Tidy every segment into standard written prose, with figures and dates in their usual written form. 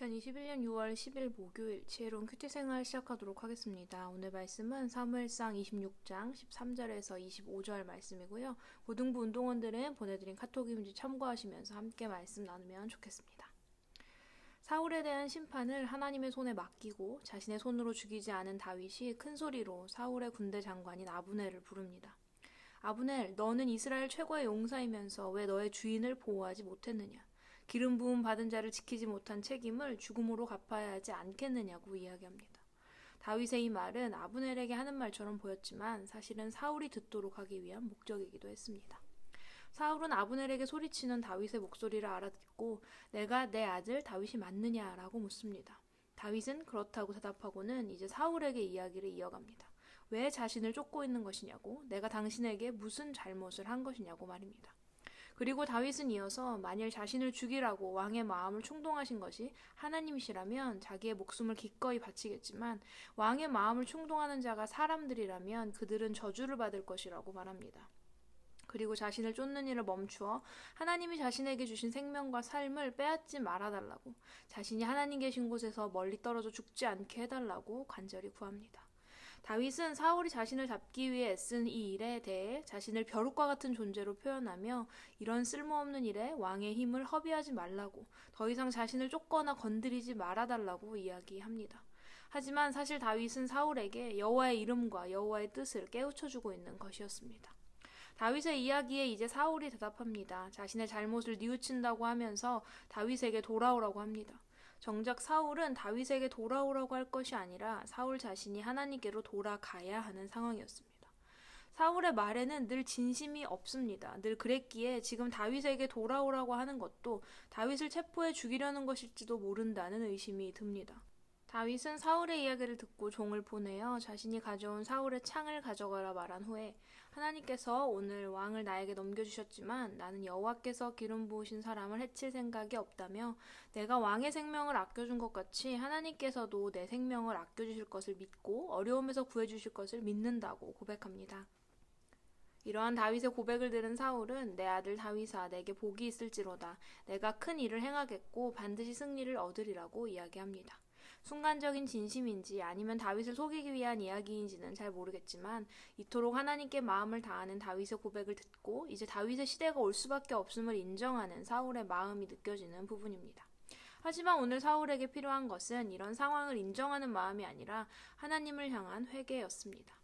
2021년 6월 10일 목요일 지혜로운 큐티 생활 시작하도록 하겠습니다. 오늘 말씀은 사무엘상 26장 13절에서 25절 말씀이고요. 고등부 운동원들은 보내드린 카톡 이미지 참고하시면서 함께 말씀 나누면 좋겠습니다. 사울에 대한 심판을 하나님의 손에 맡기고 자신의 손으로 죽이지 않은 다윗이 큰 소리로 사울의 군대 장관인 아브넬을 부릅니다. 아브넬, 너는 이스라엘 최고의 용사이면서 왜 너의 주인을 보호하지 못했느냐? 기름 부음 받은 자를 지키지 못한 책임을 죽음으로 갚아야 하지 않겠느냐고 이야기합니다. 다윗의 이 말은 아브넬에게 하는 말처럼 보였지만 사실은 사울이 듣도록 하기 위한 목적이기도 했습니다. 사울은 아브넬에게 소리치는 다윗의 목소리를 알아듣고 내가 내 아들 다윗이 맞느냐라고 묻습니다. 다윗은 그렇다고 대답하고는 이제 사울에게 이야기를 이어갑니다. 왜 자신을 쫓고 있는 것이냐고, 내가 당신에게 무슨 잘못을 한 것이냐고 말입니다. 그리고 다윗은 이어서 만일 자신을 죽이라고 왕의 마음을 충동하신 것이 하나님이시라면 자기의 목숨을 기꺼이 바치겠지만 왕의 마음을 충동하는 자가 사람들이라면 그들은 저주를 받을 것이라고 말합니다. 그리고 자신을 쫓는 일을 멈추어 하나님이 자신에게 주신 생명과 삶을 빼앗지 말아달라고, 자신이 하나님 계신 곳에서 멀리 떨어져 죽지 않게 해달라고 간절히 구합니다. 다윗은 사울이 자신을 잡기 위해 애쓴 이 일에 대해 자신을 벼룩과 같은 존재로 표현하며 이런 쓸모없는 일에 왕의 힘을 허비하지 말라고, 더 이상 자신을 쫓거나 건드리지 말아달라고 이야기합니다. 하지만 사실 다윗은 사울에게 여호와의 이름과 여호와의 뜻을 깨우쳐주고 있는 것이었습니다. 다윗의 이야기에 이제 사울이 대답합니다. 자신의 잘못을 뉘우친다고 하면서 다윗에게 돌아오라고 합니다. 정작 사울은 다윗에게 돌아오라고 할 것이 아니라 사울 자신이 하나님께로 돌아가야 하는 상황이었습니다. 사울의 말에는 늘 진심이 없습니다. 늘 그랬기에 지금 다윗에게 돌아오라고 하는 것도 다윗을 체포해 죽이려는 것일지도 모른다는 의심이 듭니다. 다윗은 사울의 이야기를 듣고 종을 보내어 자신이 가져온 사울의 창을 가져가라 말한 후에 하나님께서 오늘 왕을 나에게 넘겨주셨지만 나는 여호와께서 기름 부으신 사람을 해칠 생각이 없다며 내가 왕의 생명을 아껴준 것 같이 하나님께서도 내 생명을 아껴주실 것을 믿고 어려움에서 구해주실 것을 믿는다고 고백합니다. 이러한 다윗의 고백을 들은 사울은 내 아들 다윗아 내게 복이 있을지로다. 내가 큰 일을 행하겠고 반드시 승리를 얻으리라고 이야기합니다. 순간적인 진심인지 아니면 다윗을 속이기 위한 이야기인지는 잘 모르겠지만 이토록 하나님께 마음을 다하는 다윗의 고백을 듣고 이제 다윗의 시대가 올 수밖에 없음을 인정하는 사울의 마음이 느껴지는 부분입니다. 하지만 오늘 사울에게 필요한 것은 이런 상황을 인정하는 마음이 아니라 하나님을 향한 회개였습니다.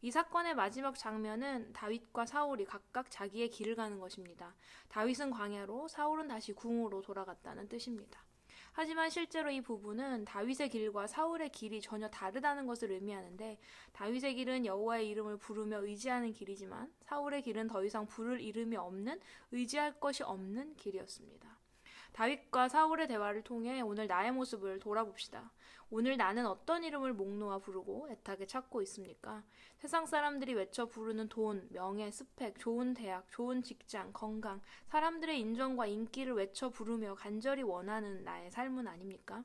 이 사건의 마지막 장면은 다윗과 사울이 각각 자기의 길을 가는 것입니다. 다윗은 광야로, 사울은 다시 궁으로 돌아갔다는 뜻입니다. 하지만 실제로 이 부분은 다윗의 길과 사울의 길이 전혀 다르다는 것을 의미하는데 다윗의 길은 여호와의 이름을 부르며 의지하는 길이지만 사울의 길은 더 이상 부를 이름이 없는, 의지할 것이 없는 길이었습니다. 다윗과 사울의 대화를 통해 오늘 나의 모습을 돌아봅시다. 오늘 나는 어떤 이름을 목 놓아 부르고 애타게 찾고 있습니까? 세상 사람들이 외쳐 부르는 돈, 명예, 스펙, 좋은 대학, 좋은 직장, 건강, 사람들의 인정과 인기를 외쳐 부르며 간절히 원하는 나의 삶은 아닙니까?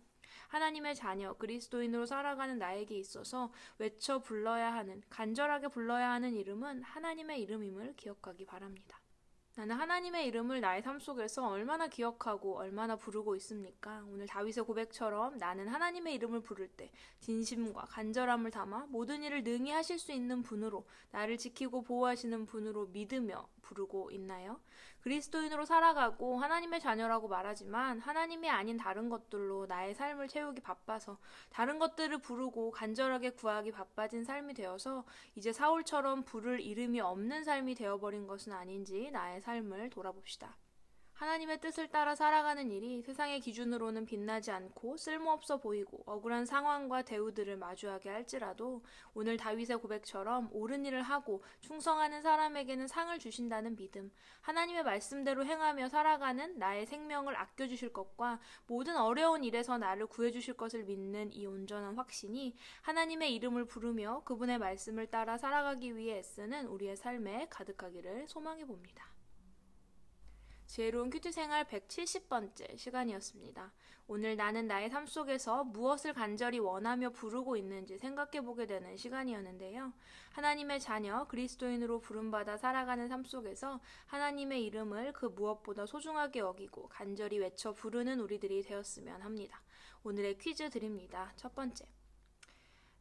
하나님의 자녀, 그리스도인으로 살아가는 나에게 있어서 외쳐 불러야 하는, 간절하게 불러야 하는 이름은 하나님의 이름임을 기억하기 바랍니다. 나는 하나님의 이름을 나의 삶 속에서 얼마나 기억하고 얼마나 부르고 있습니까? 오늘 다윗의 고백처럼 나는 하나님의 이름을 부를 때 진심과 간절함을 담아 모든 일을 능히 하실 수 있는 분으로, 나를 지키고 보호하시는 분으로 믿으며 부르고 있나요? 그리스도인으로 살아가고 하나님의 자녀라고 말하지만 하나님이 아닌 다른 것들로 나의 삶을 채우기 바빠서 다른 것들을 부르고 간절하게 구하기 바빠진 삶이 되어서 이제 사울처럼 부를 이름이 없는 삶이 되어버린 것은 아닌지 나의 삶을 돌아봅시다. 하나님의 뜻을 따라 살아가는 일이 세상의 기준으로는 빛나지 않고 쓸모없어 보이고 억울한 상황과 대우들을 마주하게 할지라도 오늘 다윗의 고백처럼 옳은 일을 하고 충성하는 사람에게는 상을 주신다는 믿음, 하나님의 말씀대로 행하며 살아가는 나의 생명을 아껴주실 것과 모든 어려운 일에서 나를 구해주실 것을 믿는 이 온전한 확신이 하나님의 이름을 부르며 그분의 말씀을 따라 살아가기 위해 애쓰는 우리의 삶에 가득하기를 소망해 봅니다. 지혜로운 큐티 생활 170번째 시간이었습니다. 오늘 나는 나의 삶 속에서 무엇을 간절히 원하며 부르고 있는지 생각해보게 되는 시간이었는데요. 하나님의 자녀, 그리스도인으로 부름받아 살아가는 삶 속에서 하나님의 이름을 그 무엇보다 소중하게 여기고 간절히 외쳐 부르는 우리들이 되었으면 합니다. 오늘의 퀴즈 드립니다. 첫 번째.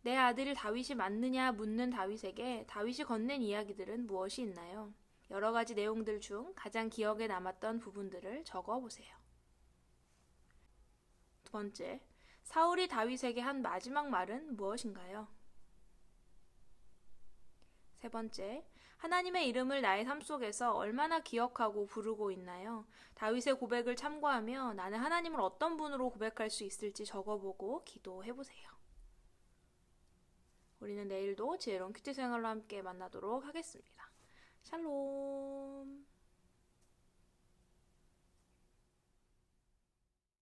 내 아들 다윗이 맞느냐 묻는 다윗에게 다윗이 건넨 이야기들은 무엇이 있나요? 여러 가지 내용들 중 가장 기억에 남았던 부분들을 적어보세요. 두 번째, 사울이 다윗에게 한 마지막 말은 무엇인가요? 세 번째, 하나님의 이름을 나의 삶 속에서 얼마나 기억하고 부르고 있나요? 다윗의 고백을 참고하며 나는 하나님을 어떤 분으로 고백할 수 있을지 적어보고 기도해보세요. 우리는 내일도 지혜로운 큐티 생활로 함께 만나도록 하겠습니다. 샬롬.